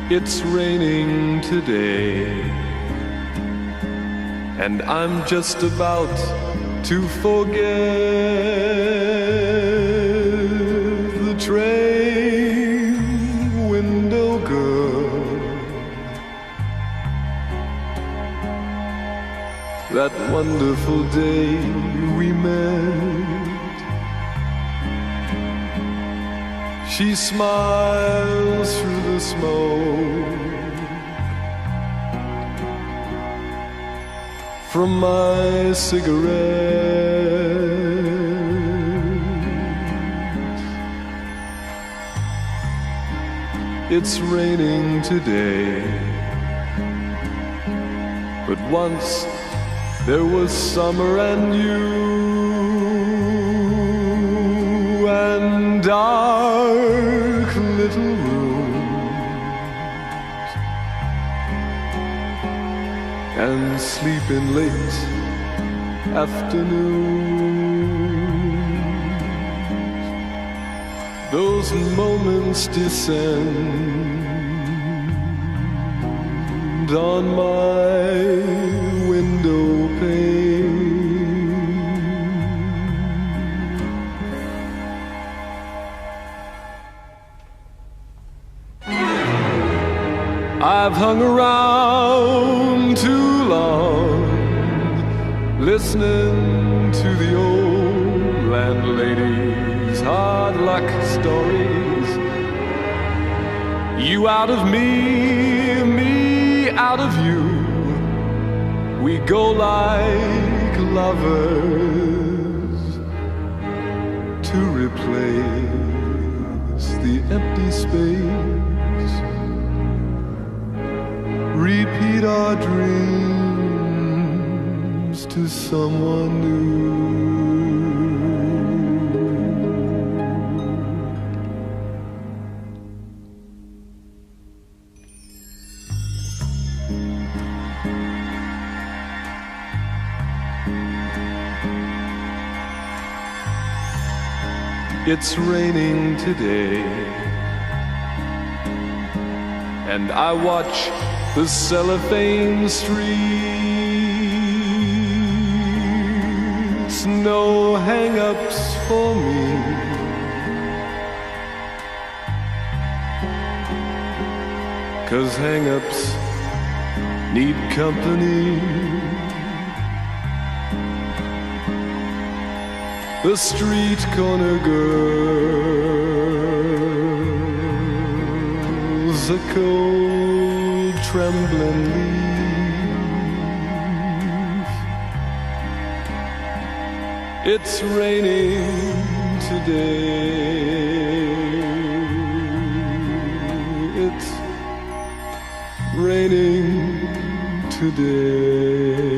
It's raining today, and I'm just about to forget the train window girl, that wonderful day we met. She smiles through the smoke from my cigarette. It's raining today, but once there was summer and you and dark little rooms and sleeping late afternoons. Those moments descend on my window pane. I've hung around too long, listening to the old landlady's hard luck stories. You out of me, me out of you. We go like lovers to replace the empty space. Repeat our dreams to someone new. It's raining today, and I watch the cellophane streets, no hang-ups for me. Cause hang-ups need company. The street corner girls, a cold trembling leaf. It's raining today. It's raining today.